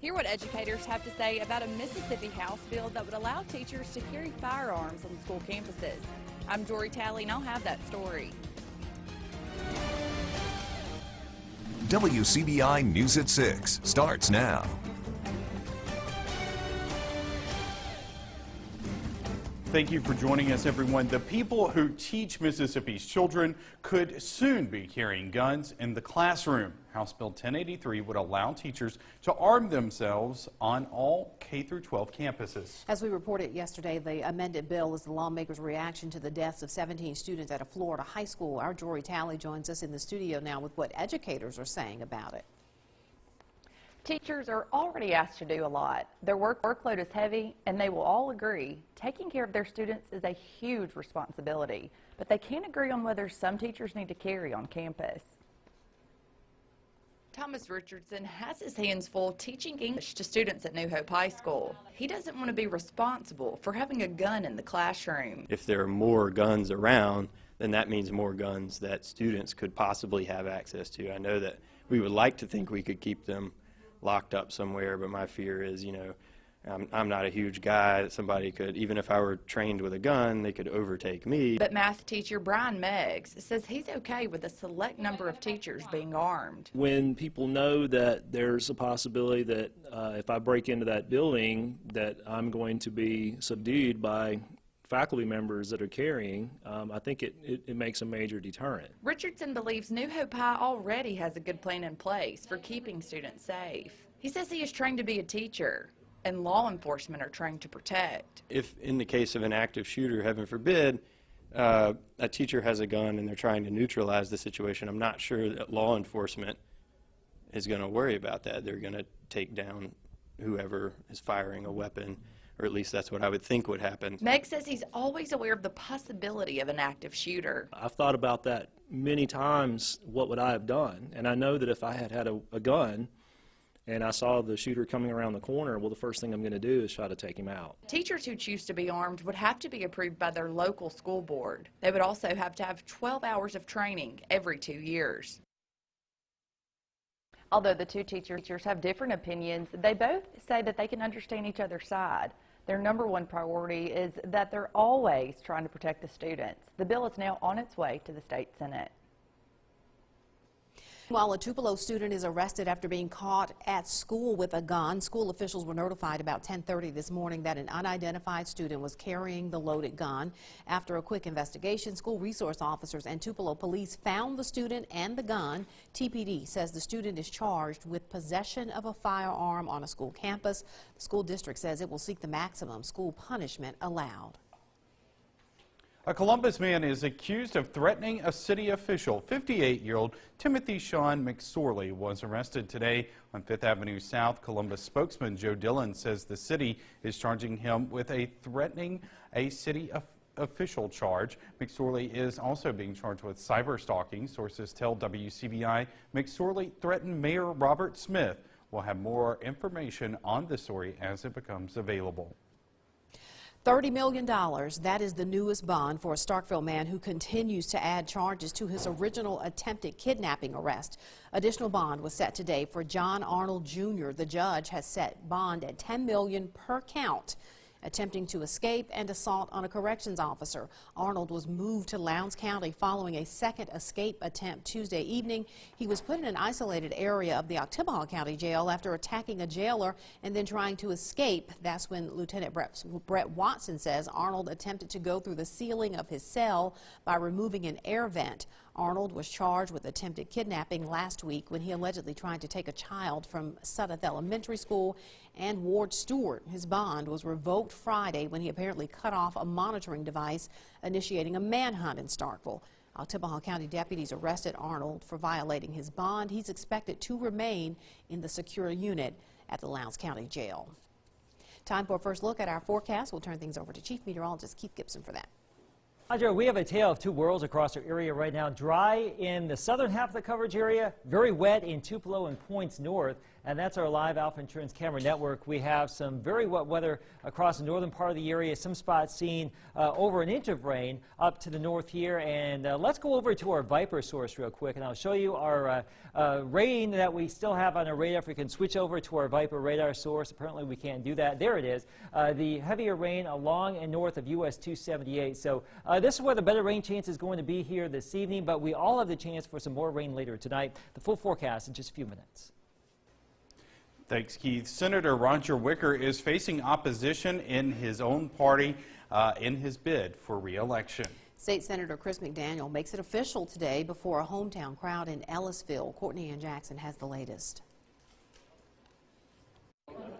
Hear what educators have to say about a Mississippi House bill that would allow teachers to carry firearms on school campuses. I'm Jory Talley, and I'll have that story. WCBI News at 6 starts now. Thank you for joining us, everyone. The people who teach Mississippi's children could soon be carrying guns in the classroom. House Bill 1083 would allow teachers to arm themselves on all K-12 campuses. As we reported yesterday, the amended bill is the lawmakers' reaction to the deaths of 17 students at a Florida high school. Our Jory Talley joins us in the studio now with what educators are saying about it. Teachers are already asked to do a lot. Their workload is heavy, and they will all agree taking care of their students is a huge responsibility, but they can't agree on whether some teachers need to carry on campus. Thomas Richardson has his hands full teaching English to students at New Hope High School. He doesn't want to be responsible for having a gun in the classroom. If there are more guns around, then that means more guns that students could possibly have access to. I know that we would like to think we could keep them locked up somewhere, but my fear is, I'm not a huge guy that somebody could, even if I were trained with a gun, they could overtake me. But math teacher Brian Meggs says he's okay with a select number of teachers being armed. When people know that there's a possibility that if I break into that building that I'm going to be subdued by faculty members that are carrying, I think it makes a major deterrent. Richardson believes New Hope High already has a good plan in place for keeping students safe. He says he is trained to be a teacher, and law enforcement are trained to protect. If in the case of an active shooter, heaven forbid, a teacher has a gun and they're trying to neutralize the situation, I'm not sure that law enforcement is going to worry about that. They're going to take down whoever is firing a weapon, or at least that's what I would think would happen. Meg says he's always aware of the possibility of an active shooter. I've thought about that many times. What would I have done? And I know that if I had had a gun and I saw the shooter coming around the corner, well, the first thing I'm going to do is try to take him out. Teachers who choose to be armed would have to be approved by their local school board. They would also have to have 12 hours of training every 2 years. Although the two teachers have different opinions, they both say that they can understand each other's side. Their number one priority is that they're always trying to protect the students. The bill is now on its way to the state Senate. While a Tupelo student is arrested after being caught at school with a gun, school officials were notified about 10:30 this morning that an unidentified student was carrying the loaded gun. After a quick investigation, school resource officers and Tupelo police found the student and the gun. TPD says the student is charged with possession of a firearm on a school campus. The school district says it will seek the maximum school punishment allowed. A Columbus man is accused of threatening a city official. 58-year-old Timothy Sean McSorley was arrested today on 5th Avenue South. Columbus spokesman Joe Dillon says the city is charging him with a threatening a city official charge. McSorley is also being charged with cyber stalking. Sources tell WCBI McSorley threatened Mayor Robert Smith. We'll have more information on the story as it becomes available. $30 million, that is the newest bond for a Starkville man who continues to add charges to his original attempted kidnapping arrest. Additional bond was set today for John Arnold Jr. The judge has set bond at $10 million per count. Attempting to escape and assault on a corrections officer. Arnold was moved to Lowndes County following a second escape attempt Tuesday evening. He was put in an isolated area of the Oktibbeha County Jail after attacking a jailer and then trying to escape. That's when Lieutenant Brett Watson says Arnold attempted to go through the ceiling of his cell by removing an air vent. Arnold was charged with attempted kidnapping last week when he allegedly tried to take a child from Sudeth Elementary School and Ward Stewart. His bond was revoked Friday when he apparently cut off a monitoring device, initiating a manhunt in Starkville. Oktibbeha County deputies arrested Arnold for violating his bond. He's expected to remain in the secure unit at the Lowndes County Jail. Time for a first look at our forecast. We'll turn things over to Chief Meteorologist Keith Gibson for that. Audrey, we have a tale of two worlds across our area right now. Dry in the southern half of the coverage area, very wet in Tupelo and points north. and that's our live Alpha Insurance camera network. We have some very wet weather across the northern part of the area, some spots seeing over an inch of rain up to the north here. And let's go over to our Viper source real quick, and I'll show you our rain that we still have on our radar. If we can switch over to our Viper radar source, apparently we can't do that. There it is, the heavier rain along and north of US 278. So this is where the better rain chance is going to be here this evening, but we all have the chance for some more rain later tonight. The full forecast in just a few minutes. Thanks, Keith. Senator Roger Wicker is facing opposition in his own party in his bid for re-election. State Senator Chris McDaniel makes it official today before a hometown crowd in Ellisville. Courtney Ann Jackson has the latest.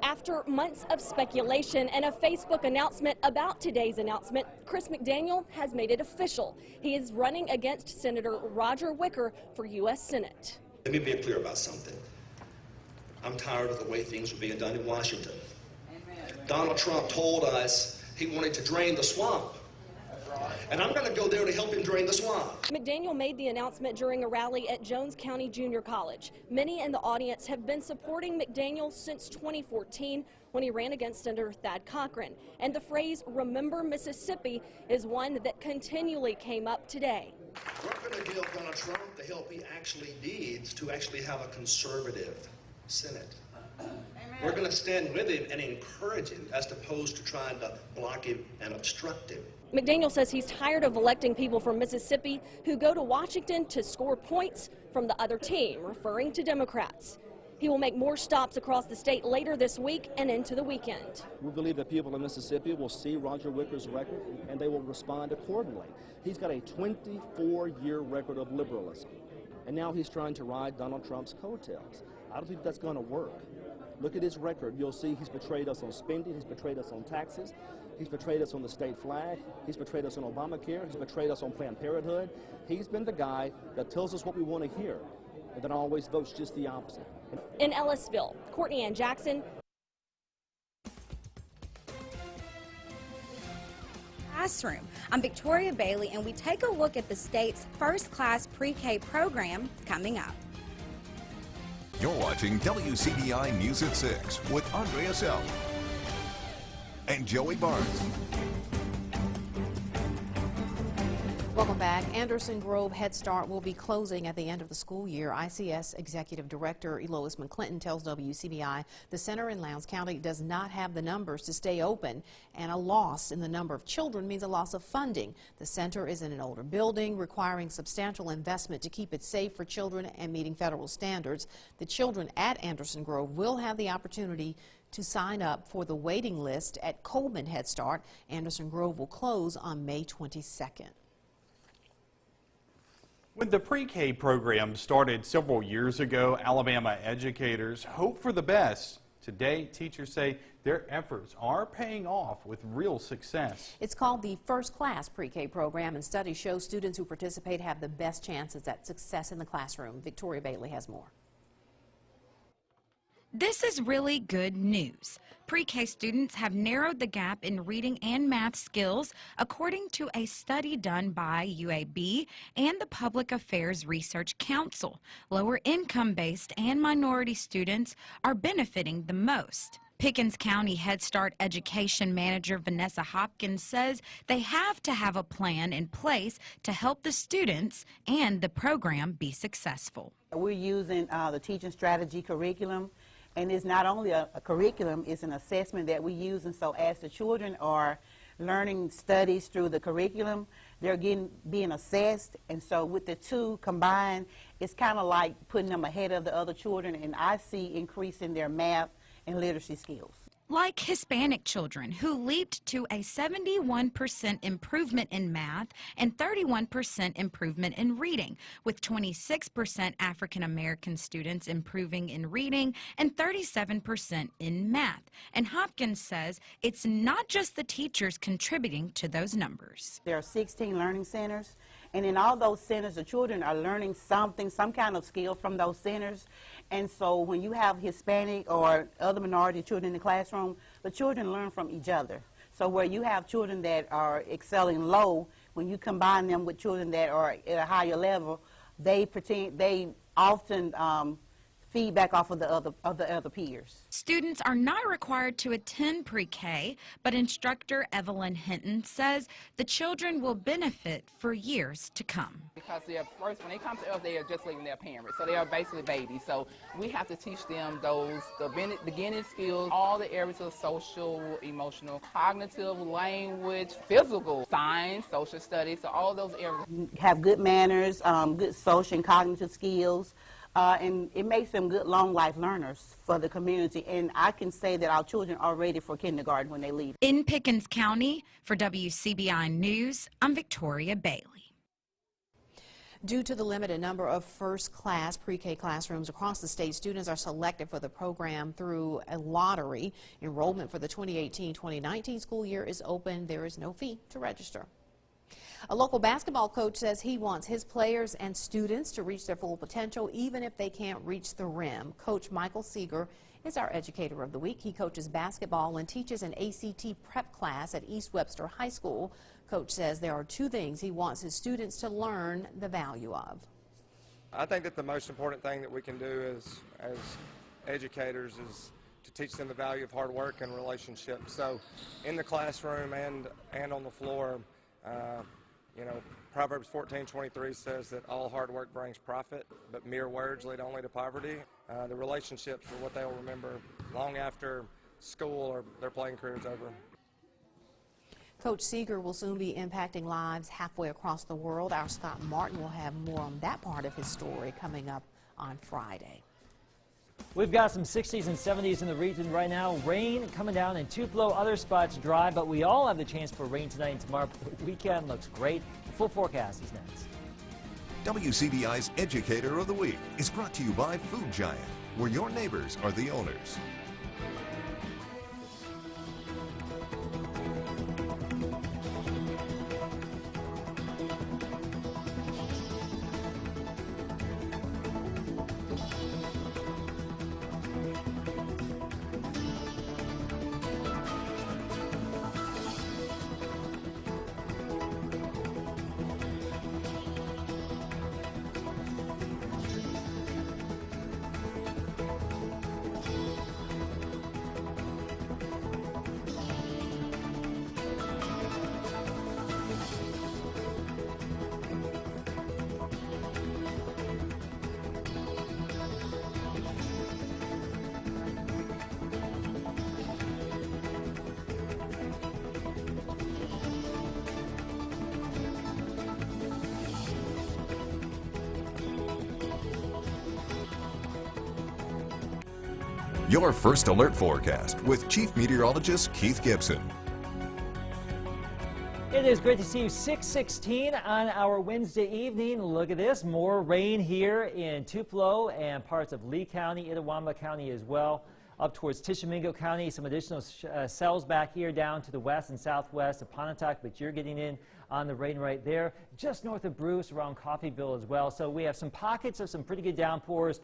After months of speculation and a Facebook announcement about today's announcement, Chris McDaniel has made it official. He is running against Senator Roger Wicker for U.S. Senate. Let me be clear about something. I'm tired of the way things are being done in Washington. Amen. Donald Trump told us he wanted to drain the swamp. And I'm going to go there to help him drain the swamp. McDaniel made the announcement during a rally at Jones County Junior College. Many in the audience have been supporting McDaniel since 2014 when he ran against Senator Thad Cochran. And the phrase, "Remember Mississippi," is one that continually came up today. We're going to give Donald Trump the help he actually needs to actually have a conservative Senate. Amen. We're going to stand with him and encourage him as opposed to trying to block him and obstruct him. McDaniel says he's tired of electing people from Mississippi who go to Washington to score points from the other team, referring to Democrats. He will make more stops across the state later this week and into the weekend. We believe that people in Mississippi will see Roger Wicker's record and they will respond accordingly. He's got a 24-year record of liberalism, and now he's trying to ride Donald Trump's coattails. I don't think that's going to work. Look at his record. You'll see he's betrayed us on spending, he's betrayed us on taxes, he's betrayed us on the state flag, he's betrayed us on Obamacare, he's betrayed us on Planned Parenthood. He's been the guy that tells us what we want to hear and then always votes just the opposite. In Ellisville, Courtney Ann Jackson. Classroom. I'm Victoria Bailey, and we take a look at the state's first-class pre-K program coming up. You're watching WCBI News at 6 with Andrea Self and Joey Barnes. Welcome back. Anderson Grove Head Start will be closing at the end of the school year. ICS Executive Director Elois McClinton tells WCBI the center in Lowndes County does not have the numbers to stay open, and a loss in the number of children means a loss of funding. The center is in an older building, requiring substantial investment to keep it safe for children and meeting federal standards. The children at Anderson Grove will have the opportunity to sign up for the waiting list at Coleman Head Start. Anderson Grove will close on May 22nd. When the pre-K program started several years ago, Alabama educators hoped for the best. Today, teachers say their efforts are paying off with real success. It's called the First Class Pre-K program, and studies show students who participate have the best chances at success in the classroom. Victoria Bailey has more. This is really good news. Pre-K students have narrowed the gap in reading and math skills, according to a study done by UAB and the Public Affairs Research Council. Lower income-based and minority students are benefiting the most. Pickens County Head Start Education Manager Vanessa Hopkins says they have to have a plan in place to help the students and the program be successful. We're using the teaching strategy curriculum. And it's not only a curriculum, it's an assessment that we use. And so as the children are learning studies through the curriculum, they're being assessed. And so with the two combined, it's kind of like putting them ahead of the other children. And I see increasing their math and literacy skills. Like Hispanic children who leaped to a 71% improvement in math and 31% improvement in reading, with 26% African American students improving in reading and 37% in math. And Hopkins says it's not just the teachers contributing to those numbers. There are 16 learning centers, and in all those centers, the children are learning something, some kind of skill from those centers. And so when you have Hispanic or other minority children in the classroom, the children learn from each other. So where you have children that are excelling low, when you combine them with children that are at a higher level, they often feedback off of the other peers. Students are not required to attend pre-K, but instructor Evelyn Hinton says the children will benefit for years to come. Because when they come to us, they are just leaving their parents, so they are basically babies. So we have to teach them the beginning skills, all the areas of social, emotional, cognitive, language, physical, science, social studies, so all those areas. Have good manners, good social and cognitive skills. And it makes them good long life learners for the community. And I can say that our children are ready for kindergarten when they leave. In Pickens County, for WCBI News, I'm Victoria Bailey. Due to the limited number of first-class pre-K classrooms across the state, students are selected for the program through a lottery. Enrollment for the 2018-2019 school year is open. There is no fee to register. A local basketball coach says he wants his players and students to reach their full potential, even if they can't reach the rim. Coach Michael Seeger is our Educator of the Week. He coaches basketball and teaches an ACT prep class at East Webster High School. Coach says there are two things he wants his students to learn the value of. I think that the most important thing that we can do as educators is to teach them the value of hard work and relationships. So in the classroom and on the floor, you know, Proverbs 14:23 says that all hard work brings profit, but mere words lead only to poverty. The relationships are what they'll remember long after school or their playing career is over. Coach Seeger will soon be impacting lives halfway across the world. Our Scott Martin will have more on that part of his story coming up on Friday. We've got some 60s and 70s in the region right now. Rain coming down in Tupelo, other spots dry, but we all have the chance for rain tonight and tomorrow. The weekend looks great. The full forecast is next. WCBI's Educator of the Week is brought to you by Food Giant, where your neighbors are the owners. Your first alert forecast with Chief Meteorologist Keith Gibson. It is great to see you. 6:16 on our Wednesday evening. Look at this, more rain here in Tupelo and parts of Lee County, Itawamba County as well, up towards Tishomingo County. Some additional cells back here down to the west and southwest of Pontotoc, but you're getting in on the rain right there. Just north of Bruce, around Coffeyville as well. So we have some pockets of some pretty good downpours.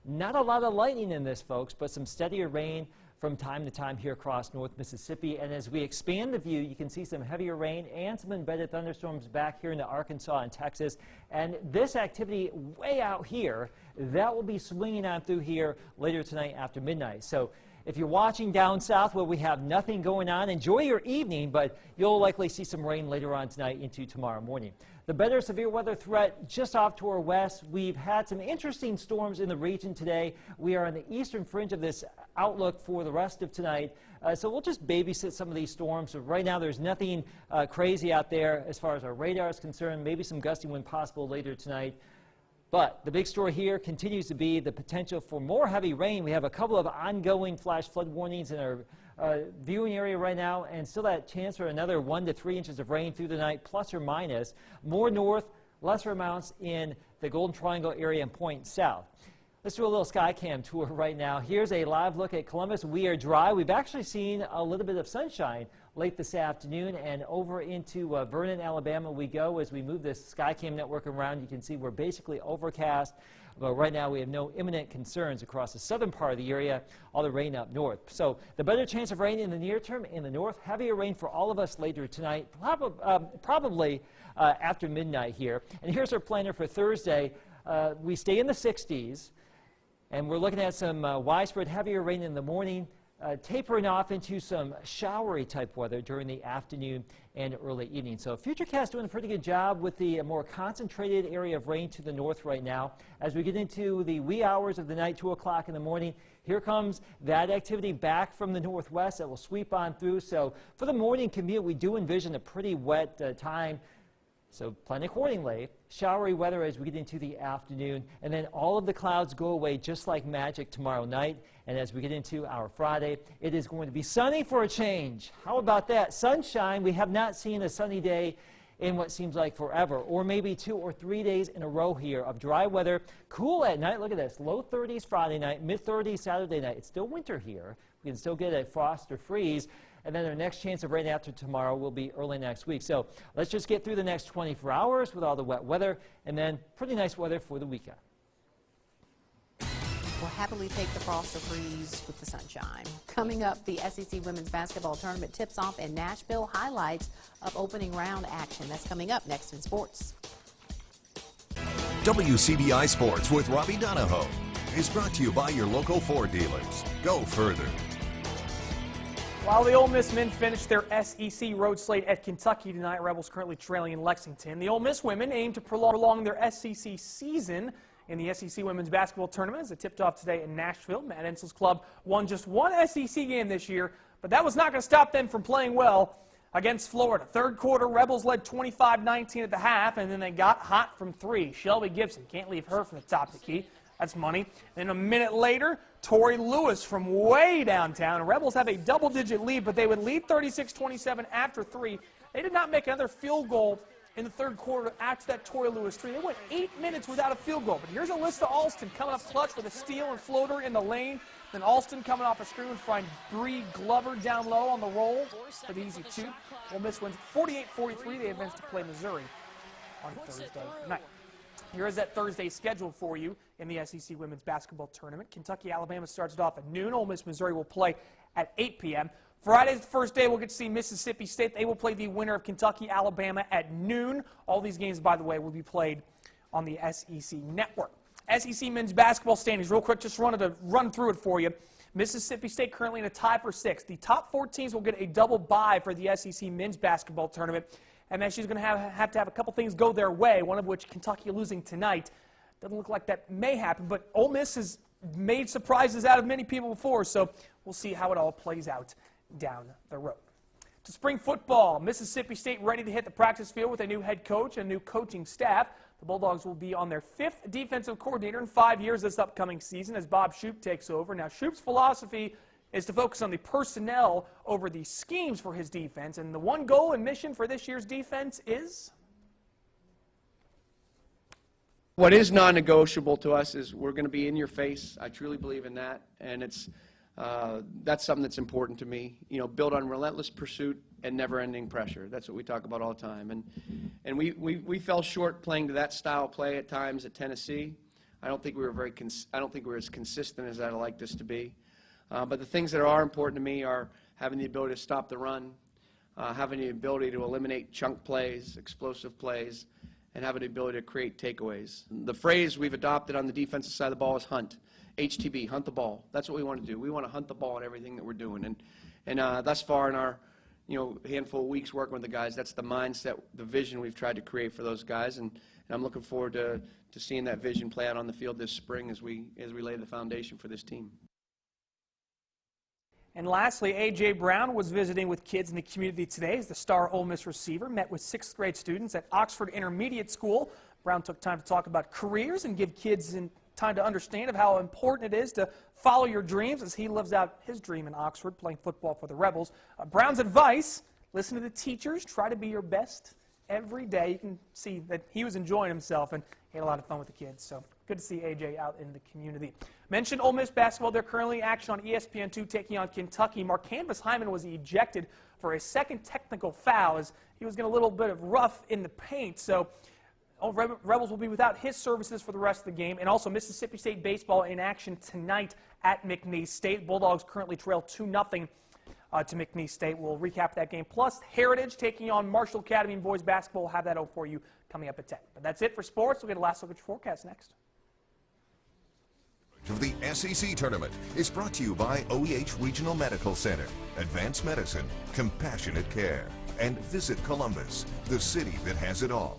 Not a lot of lightning in this, folks, but some steadier rain from time to time here across North Mississippi. And as we expand the view, you can see some heavier rain and some embedded thunderstorms back here into Arkansas and Texas. And this activity way out here, that will be swinging on through here later tonight after midnight. So if you're watching down south where we have nothing going on, enjoy your evening, but you'll likely see some rain later on tonight into tomorrow morning. The better severe weather threat just off to our west. We've had some interesting storms in the region today. We are on the eastern fringe of this outlook for the rest of tonight. So we'll just babysit some of these storms. So right now there's nothing crazy out there as far as our radar is concerned. Maybe some gusty wind possible later tonight. But the big story here continues to be the potential for more heavy rain. We have a couple of ongoing flash flood warnings in our viewing area right now, and still that chance for another 1 to 3 inches of rain through the night, plus or minus. More north, lesser amounts in the Golden Triangle area and point south. Let's do a little sky cam tour right now. Here's a live look at Columbus. We are dry. We've actually seen a little bit of sunshine late this afternoon, and over into Vernon, Alabama we go. As we move this sky cam network around, you can see we're basically overcast. But right now we have no imminent concerns across the southern part of the area, all the rain up north. So the better chance of rain in the near term in the north, heavier rain for all of us later tonight, probably after midnight here. And here's our planner for Thursday. We stay in the 60s. And we're looking at some widespread heavier rain in the morning, tapering off into some showery type weather during the afternoon and early evening. So Futurecast doing a pretty good job with the more concentrated area of rain to the north right now. As we get into the wee hours of the night, 2 o'clock in the morning, here comes that activity back from the northwest that will sweep on through. So for the morning commute, we do envision a pretty wet time. So plan accordingly. Showery weather as we get into the afternoon, and then all of the clouds go away just like magic tomorrow night. And as we get into our Friday, it is going to be sunny for a change. How about that? Sunshine. We have not seen a sunny day in what seems like forever, or maybe 2 or 3 days in a row here of dry weather. Cool at night. Look at this. Low 30s Friday night, mid 30s Saturday night. It's still winter here. We can still get a frost or freeze. And then our next chance of rain after tomorrow will be early next week. So let's just get through the next 24 hours with all the wet weather, and then pretty nice weather for the weekend. We'll happily take the frost or freeze with the sunshine. Coming up, the SEC Women's Basketball Tournament tips off in Nashville, highlights of opening round action. That's coming up next in sports. WCBI Sports with Robbie Donahoe is brought to you by your local Ford dealers. Go further. While the Ole Miss men finished their SEC road slate at Kentucky tonight, Rebels currently trailing in Lexington. The Ole Miss women aim to prolong their SEC season in the SEC Women's Basketball Tournament as it tipped off today in Nashville. Matt Ensel's club won just one SEC game this year, but that was not going to stop them from playing well against Florida. Third quarter, Rebels led 25-19 at the half, and then they got hot from three. Shelby Gibson, can't leave her from the top of the key. That's money. Then a minute later, Tori Lewis from way downtown. Rebels have a double-digit lead, but they would lead 36-27 after three. They did not make another field goal in the third quarter after that Tori Lewis three. They went 8 minutes without a field goal. But here's Alyssa Alston coming up clutch with a steal and floater in the lane. Then Alston coming off a screen would find Bree Glover down low on the roll for the easy two. Ole Miss wins 48-43. They advance to play Missouri on Thursday night. Here is that Thursday schedule for you in the SEC Women's Basketball Tournament. Kentucky, Alabama starts off at noon. Ole Miss, Missouri will play at 8 p.m. Friday's the first day we'll get to see Mississippi State. They will play the winner of Kentucky, Alabama at noon. All these games, by the way, will be played on the SEC Network. SEC men's basketball standings, real quick, just wanted to run through it for you. Mississippi State currently in a tie for 6th. The top 4 teams will get a double bye for the SEC men's basketball tournament. And then she's going to have to have a couple things go their way, one of which Kentucky losing tonight. Doesn't look like that may happen, but Ole Miss has made surprises out of many people before, so we'll see how it all plays out down the road. To spring football, Mississippi State ready to hit the practice field with a new head coach and a new coaching staff. The Bulldogs will be on their 5th defensive coordinator in 5 years this upcoming season as Bob Shoop takes over. Now, Shoop's philosophy is to focus on the personnel over the schemes for his defense. And the one goal and mission for this year's defense is? What is non-negotiable to us is we're going to be in your face. I truly believe in that. And that's something that's important to me. You know, build on relentless pursuit and never-ending pressure. That's what we talk about all the time. And we fell short playing to that style of play at times at Tennessee. I don't think we were as consistent as I'd like us to be. But the things that are important to me are having the ability to stop the run, having the ability to eliminate chunk plays, explosive plays, and having the ability to create takeaways. The phrase we've adopted on the defensive side of the ball is hunt. HTB, hunt the ball. That's what we want to do. We want to hunt the ball in everything that we're doing. And thus far in our handful of weeks working with the guys, that's the mindset, the vision we've tried to create for those guys. And I'm looking forward to seeing that vision play out on the field this spring as we lay the foundation for this team. And lastly, A.J. Brown was visiting with kids in the community today as the star Ole Miss receiver met with 6th grade students at Oxford Intermediate School. Brown took time to talk about careers and give kids time to understand of how important it is to follow your dreams as he lives out his dream in Oxford, playing football for the Rebels. Brown's advice, listen to the teachers, try to be your best every day. You can see that he was enjoying himself and he had a lot of fun with the kids. So good to see A.J. out in the community. Mentioned Ole Miss basketball. They're currently in action on ESPN2 taking on Kentucky. Marcanvas Hyman was ejected for a second technical foul as he was getting a little bit of rough in the paint. So Rebels will be without his services for the rest of the game. And also Mississippi State baseball in action tonight at McNeese State. Bulldogs currently trail 2-0 to McNeese State. We'll recap that game. Plus Heritage taking on Marshall Academy in boys basketball. We'll have that for you coming up at 10. But that's it for sports. We'll get a last look at your forecast next. to the SEC Tournament is brought to you by OEH Regional Medical Center, Advanced Medicine, Compassionate Care, and Visit Columbus, the city that has it all.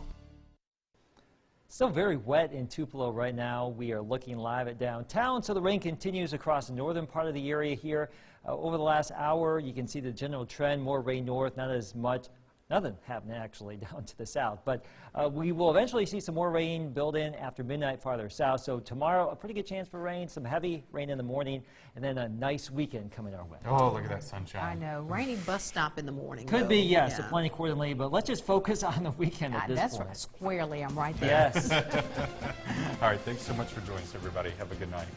Still very wet in Tupelo right now. We are looking live at downtown, so the rain continues across the northern part of the area here. Over the last hour, you can see the general trend, more rain north, not as much. Nothing happened actually down to the south, but we will eventually see some more rain build in after midnight farther south. So tomorrow, a pretty good chance for rain, some heavy rain in the morning, and then a nice weekend coming our way. Oh, look at that sunshine. I know. Rainy bus stop in the morning. Could though. be, yes, Yeah. so plenty accordingly, but let's just focus on the weekend at this That's point. right. Squarely, I'm right there. Yes. All right, thanks so much for joining us, everybody. Have a good night.